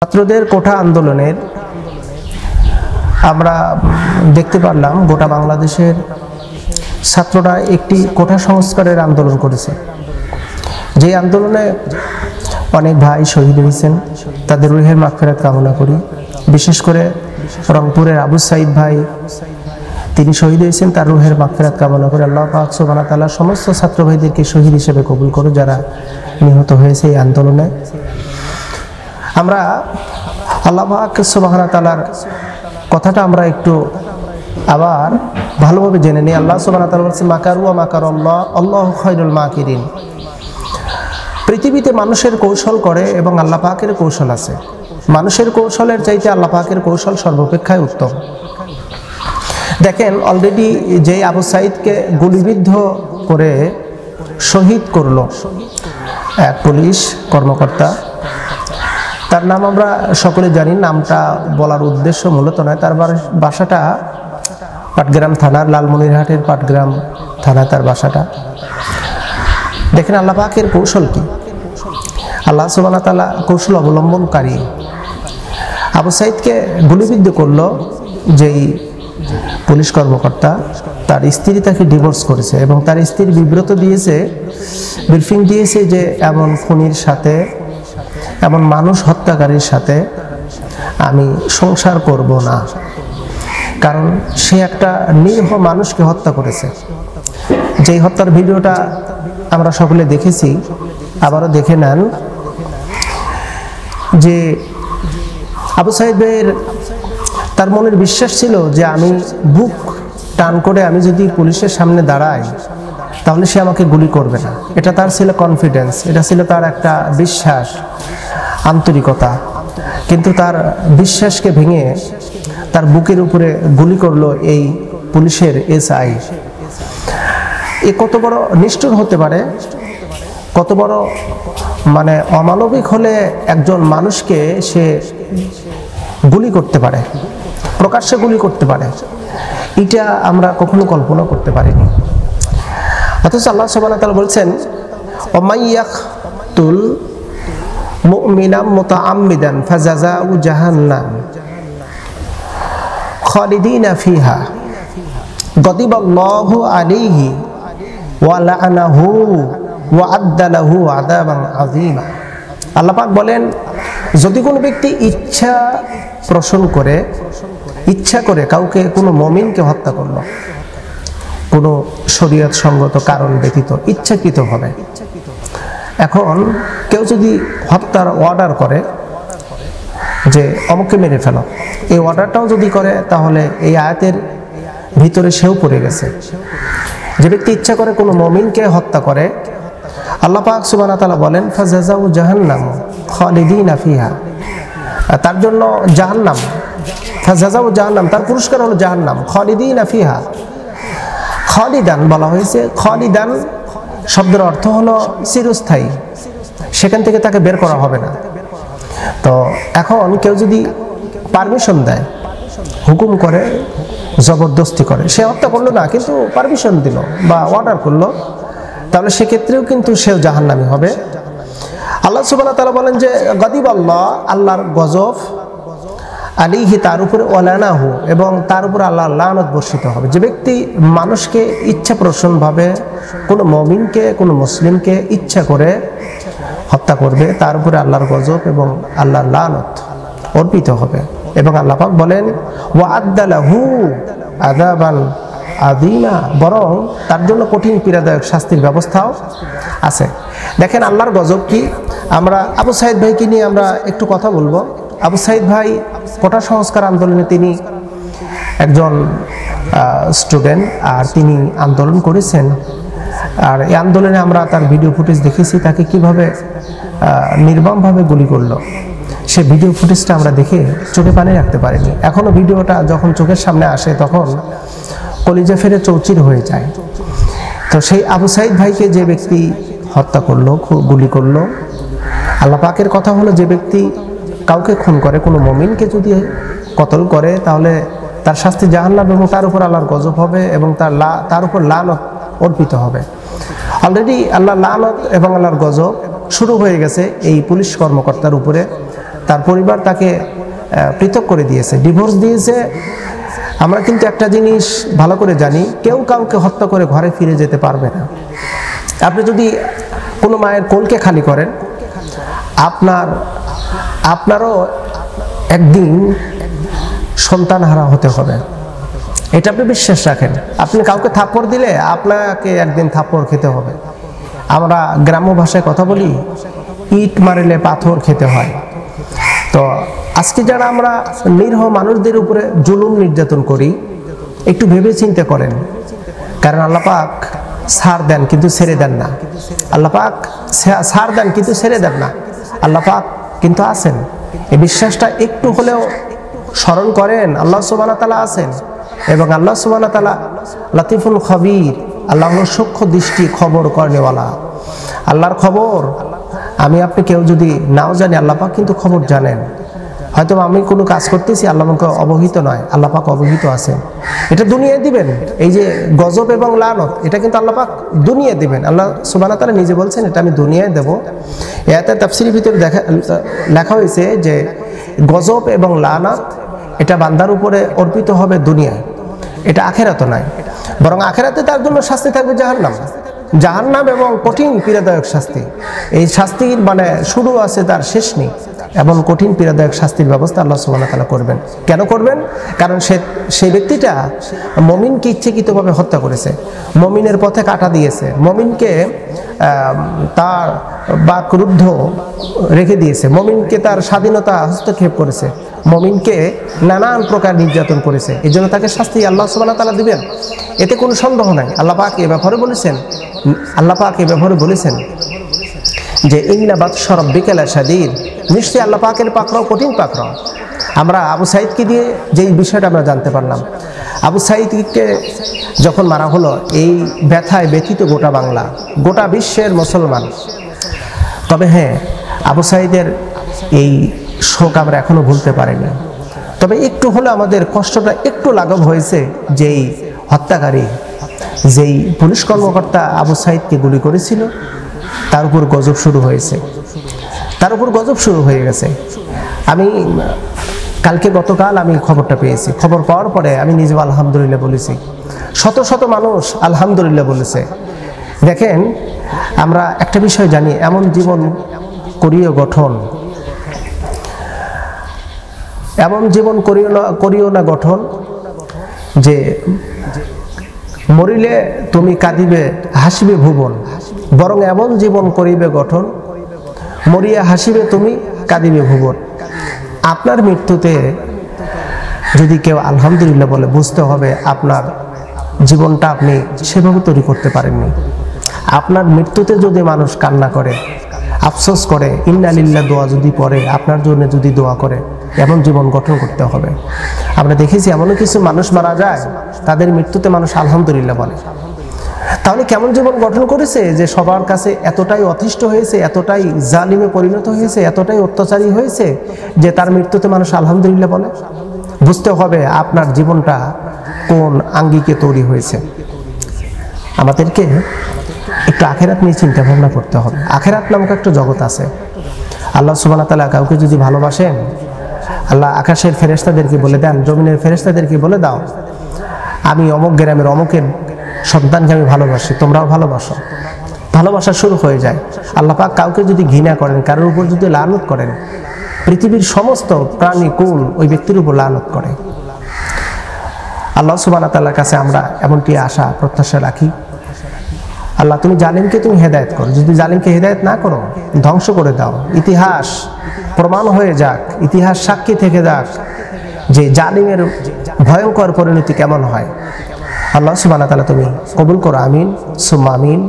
ছাত্রদের কোটা আন্দোলনের আমরা দেখতে পারলাম গোটা বাংলাদেশের ছাত্ররা একটি কোটা সংস্কারের আন্দোলন করেছে। যে আন্দোলনে অনেক ভাই শহীদ হয়েছেন, তাদের রুহের মাগফিরাত কামনা করি। বিশেষ করে রংপুরের আবু সাইদ ভাই, তিনি শহীদ হয়েছেন, তার রুহের মাগফিরাত কামনা করে আল্লাহ পাক সুবহানাহু ওয়া তাআলা সমস্ত ছাত্র ভাইদেরকে শহীদ হিসেবে কবুল করুন যারা নিহত হয়েছে এই আন্দোলনে। আমরা আল্লাহ পাক সুবহানাহু ওয়া তাআলার কথাটা আমরা একটু আবার ভালোভাবে জেনে নিই। আল্লাহ সুবহানাহু ওয়া তাআলা বলেছেন মাকারু ওয়া মাকারাল্লাহ আল্লাহু খায়রুল মাকিরিন। পৃথিবীতে মানুষের কৌশল করে এবং আল্লাহ পাকের কৌশল আছে। মানুষের কৌশলের চাইতে আল্লাহ পাকের কৌশল সর্বাপেক্ষায় উত্তম। দেখেন, অলরেডি যে আবু সাইদকে গুলিবিদ্ধ করে শহীদ করলো এক পুলিশ কর্মকর্তা, তার নাম আমরা সকলে জানি, নামটা বলার উদ্দেশ্য মূলত নয়। তার বাসাটা পাটগ্রাম থানার, লালমনিরহাটের পাটগ্রাম থানা তার বাসাটা। দেখেন আল্লাহ পাকের কৌশল কি, আল্লাহ সুবহানাহু ওয়া তাআলা কৌশল অবলম্বনকারী। আবু সাইদকে গুলিবিদ্ধ করলো যেই পুলিশ কর্মকর্তা, তার স্ত্রী তাকে ডিভোর্স করেছে এবং তার স্ত্রী বিব্রত দিয়েছে, ব্রিফিং দিয়েছে যে এমন খুনির সাথে, এমন মানুষ হত্যাকারীর সাথে আমি সংসার করব না, কারণ সে একটা নিরীহ মানুষকে হত্যা করেছে। যেই হত্যার ভিডিওটা আমরা সকলে দেখেছি, আবারও দেখে নেন যে আবু সাইদ ভাইয়ের তার মনের বিশ্বাস ছিল যে আমি বুক টান করে আমি যদি পুলিশের সামনে দাঁড়াই তাহলে সে আমাকে গুলি করবে না। এটা তার ছিল কনফিডেন্স, এটা ছিল তার একটা বিশ্বাস, আন্তরিকতা। কিন্তু তার বিশ্বাসকে ভেঙে তার বুকের উপরে গুলি করলো এই পুলিশের এসআই। এ কত বড় নিষ্ঠুর হতে পারে, কত বড় মানে অমানবিক হলে একজন মানুষকে সে গুলি করতে পারে, প্রকাশ্যে গুলি করতে পারে, এটা আমরা কখনো কল্পনা করতে পারিনি। অথচ আল্লাহ সুবহানাহু ওয়া তাআলা বলছেন ওয়ামাইয়াকতুল মুমিনাম মুতাআম্মিদান ফাজাযাউ জাহান্নাম খালিদিনা ফিহা গাদিবাল্লাহু আলাইহি ওয়া লাআনাহু ওয়া আদ্দা লাহু আযাবান আযীমা। আল্লাহ পাক বলেন, যদি কোনো ব্যক্তি ইচ্ছা করে কাউকে, কোনো মুমিনকে হত্যা করলো কোনো শরীয়ত সঙ্গত কারণ ব্যতীত ইচ্ছাকৃতভাবে, এখন কেউ যদি হত্যার অর্ডার করে যে অমুককে মেরে ফেলো, এই অর্ডারটাও যদি করে তাহলে এই আয়াতের ভিতরে সেও পড়ে গেছে। যে ব্যক্তি ইচ্ছা করে কোনো মুমিনকে হত্যা করে, আল্লাহ পাক সুবহানাহু ওয়া তাআলা বলেন ফাজাযাউ জাহান্নাম খালিদিনা ফিহা, তার জন্য জাহান্নাম, ফাজাযাউ জাহান্নাম, তার পুরস্কার হলো জাহান্নাম, খালিদিনা ফিহা। খালিদান বলা হয়েছে, খালিদান শব্দের অর্থ হলো চিরস্থায়ী, সেখান থেকে তাকে বের করা হবে না। তো এখন কেউ যদি পারমিশন দেয়, হুকুম করে, জবরদস্তি করে, সে হত্যা করলো না কিন্তু পারমিশন দিল বা অর্ডার করলো, তাহলে সেক্ষেত্রেও কিন্তু সেও জাহান্নামী হবে। আল্লাহ সুবহানাহু ওয়া তাআলা বলেন যে গাদিবাল্লাহ, আল্লাহর গজব, আলাইহি, তার উপরে, ওয়ালানাহু, এবং তার উপরে আল্লাহর লানত বর্ষিত হবে। যে ব্যক্তি মানুষকে ইচ্ছাপ্রসূনভাবে, কোনো মুমিনকে, কোনো মুসলিমকে ইচ্ছা করে হত্যা করবে, তার উপরে আল্লাহর গজব এবং আল্লাহর লানত অর্পিত হবে। এবং আল্লাহ পাক বলেন ওয়া আদ্দা লাহু আযাবান আযীমা, বরং তার জন্য কঠিন পীড়াদায়ক শাস্তির ব্যবস্থাও আছে। দেখেন আল্লাহর গজব কি। আমরা আবু সাইদ ভাইকে নিয়ে আমরা একটু কথা বলবো। আবু সাইদ ভাই কোটা সংস্কার আন্দোলনে তিনি একজন স্টুডেন্ট, আর তিনি আন্দোলন করেছেন। আর এই আন্দোলনে আমরা তার ভিডিও ফুটেজ দেখেছি, তাকে কিভাবে নির্মমভাবে গুলি করলো, সে ভিডিও ফুটেজটা আমরা দেখে চোখে পানি রাখতে পারিনি। এখনো ভিডিওটা যখন চোখের সামনে আসে তখন কলিজা ফেরে চৌচির হয়ে যায়। তো সেই আবু সাইদ ভাইকে যে ব্যক্তি হত্যা করলো, গুলি করলো, আল্লাহ পাকের কথা হলো যে ব্যক্তি কাউকে খুন করে, কোনো মুমিনকে যদি কতল করে, তাহলে তার শাস্তি জাহান্নাম এবং তার উপর আল্লাহর গজব হবে এবং তার উপর লানত অর্পিত হবে। অলরেডি আল্লাহর লানত এবং আল্লাহর গজব শুরু হয়ে গেছে এই পুলিশ কর্মকর্তার উপরে। তার পরিবার তাকে পৃথক করে দিয়েছে, ডিভোর্স দিয়েছে। আমরা কিন্তু একটা জিনিস ভালো করে জানি, কেউ কাউকে হত্যা করে ঘরে ফিরে যেতে পারবে না। আপনি যদি কোনো মায়ের কোলকে খালি করেন, আপনারও একদিন সন্তানহারা হতে হবে, এটা আপনি বিশ্বাস রাখেন। আপনি কাউকে থাপ্পড় দিলে আপনাকে একদিন থাপ্পড় খেতে হবে। আমরা গ্রাম্য ভাষায় কথা বলি, ইট মারিলে পাথর খেতে হয়। তো আজকে যারা আমরা নিরীহ মানুষদের উপরে জুলুম নির্যাতন করি, একটু ভেবে চিন্তা করেন, কারণ আল্লাহ পাক ছাড় দেন কিন্তু ছেড়ে দেন না। আল্লাহ পাক ছাড় দেন কিন্তু ছেড়ে দেন না। আল্লাহ পাক কিন্তু আছেন, এই বিশ্বাসটা একটু হলেও স্মরণ করেন। আল্লাহ সুবহানাহু ওয়া তাআলা আছেন এবং আল্লাহ সুবহানাহু ওয়া তাআলা লাতিফুল খবীর, আল্লাহ হলো সূক্ষ্ম দৃষ্টি খবর করেনেওয়ালা। আল্লাহর খবর আমি আপনি কেউ যদি নাও জানি, আল্লাহ পাক কিন্তু খবর জানেন। হয়তো আমি কোনো কাজ করতেছি, আল্লাহ আমাকে অবহিত নয়, আল্লাহ পাক অবহিত আছেন। এটা দুনিয়ায় দিবেন, এই যে গজব এবং লানত, এটা কিন্তু আল্লাহ পাক দুনিয়ায় দিবেন। আল্লাহ সুবহানাহু ওয়া তাআলা নিজে বলছেন এটা আমি দুনিয়ায় দেব। এতে তাফসীরের ভিতরে লেখা হয়েছে যে গজব এবং লানত এটা বান্দার উপরে অর্পিত হবে দুনিয়ায়, এটা আখিরাতে নাই। বরং আখিরাতে তার জন্য শাস্তি থাকবে জাহান্নাম এবং কঠিন পীড়াদায়ক শাস্তি। এই শাস্তির মানে শুরু আছে, তার শেষ নেই। এবং কঠিন পীড়াদায়ক শাস্তির ব্যবস্থা আল্লাহ সুবহানাহু ওয়া তাআলা করবেন। কেন করবেন? কারণ সেই ব্যক্তিটা মুমিনকে ইচ্ছাকৃতভাবে হত্যা করেছে, মুমিনের পথে কাটা দিয়েছে, মুমিনকে তার বাকরুদ্ধ রেখে দিয়েছে, মুমিনকে তার স্বাধীনতা হস্তক্ষেপ করেছে, মুমিনকে নানান প্রকার নির্যাতন করেছে। এই জন্য তাকে শাস্তি আল্লাহ সুবহানাহু ওয়া তাআলা দিবেন, এতে কোনো সন্দেহ নাই। আল্লাহ পাক এ ব্যাপারে বলেছেন যে ইন্না বাতশা রাব্বিকা লাশাদীদ, নিশ্চয়ই আল্লাহ পাকের পাকড়াও কঠিন পাকড়াও। আমরা আবু সাঈদকে দিয়ে যেই বিষয়টা আমরা জানতে পারলাম, আবু সাঈদকে যখন মারা হলো, এই ব্যথায় ব্যথিত গোটা বাংলা, গোটা বিশ্বের মুসলমান। তবে হ্যাঁ, আবু সাঈদের এই শোক আমরা এখনো ভুলতে পারিনি। তবে একটু হলে আমাদের কষ্টটা একটু লাঘব হয়েছে, যেই হত্যাকারী, যেই পুলিশ কর্মকর্তা আবু সাঈদকে গুলি করেছিল, তার উপর গজব শুরু হয়ে গেছে। আমি গতকাল আমি খবরটা পেয়েছি। খবর পাওয়ার পরে আমি নিজেও আলহামদুলিল্লাহ বলেছি, শত শত মানুষ আলহামদুলিল্লাহ বলেছে। দেখেন, আমরা একটা বিষয় জানি, এমন জীবন করিও না গঠন যে মরিলে তুমি কাঁদিবে হাসিবে ভুবন, বরং এমন জীবন করিবে গঠন মরিয়া হাসিবে তুমি কাঁদিবে ভুবন। আপনার মৃত্যুতে যদি কেউ আলহামদুলিল্লাহ বলে, বুঝতে হবে আপনার জীবনটা আপনি সেভাবে তৈরি করতে পারেননি। আপনার মৃত্যুতে যদি মানুষ কান্না করে, আফসোস করে, ইন্না লিল্লাহ দোয়া যদি পড়ে, আপনার জন্য যদি দোয়া করে, এমন জীবন গঠন করতে হবে। আমরা দেখেছি এমনও কিছু মানুষ মারা যায়, তাদের মৃত্যুতে মানুষ আলহামদুলিল্লাহ বলে। তাহলে কেমন জীবন গঠন করেছে যে সবার কাছে এতটাই অতিষ্ঠ হয়েছে, এতটাই জালিমে পরিণত হয়েছে, এতটাই অত্যাচারী হয়েছে যে তার মৃত্যুতে মানুষ আলহামদুলিল্লাহ বলে। বুঝতে হবে আপনার জীবনটা কোন আঙ্গিকে তৈরি হয়েছে। আমাদেরকে একটু আখিরাত নিয়ে চিন্তা ভাবনা করতে হবে। আখিরাত নামক একটা জগৎ আছে। আল্লাহ সুবহানাহু ওয়া তাআলা কাউকে যদি ভালোবাসেন, আল্লাহ আকাশের ফেরেশতাদেরকে বলে দেন, জমিনের ফেরেশতাদেরকে বলে দাও, আমি অমুক গ্রামের অমুকের সন্তানকে আমি ভালোবাসি, তোমরাও ভালোবাসো। ভালোবাসা শুরু হয়ে যায়। আল্লাহ পাক কাউকে যদি ঘৃণা করেন, কারোর উপর যদি লানত করেন, পৃথিবীর সমস্ত প্রাণী কুল ওই ব্যক্তির উপর লানত করে। আল্লাহ সুবহানাহু ওয়া তাআলার কাছে আমরা এমনটি আশা প্রত্যাশা রাখি। আল্লাহ, তুমি জালিমকে তুমি হেদায়েত করো, যদি জালিমকে হেদায়েত না করো, ধ্বংস করে দাও। ইতিহাস প্রমাণ হয়ে যাক, ইতিহাস সাক্ষী থেকে যাক যে জালিমের ভয়ঙ্কর পরিণতি কেমন হয়। আল্লাহ সুবহানাহু ওয়া তাআলা তুমি কবুল করো, আমিন সুম্মা আমিন।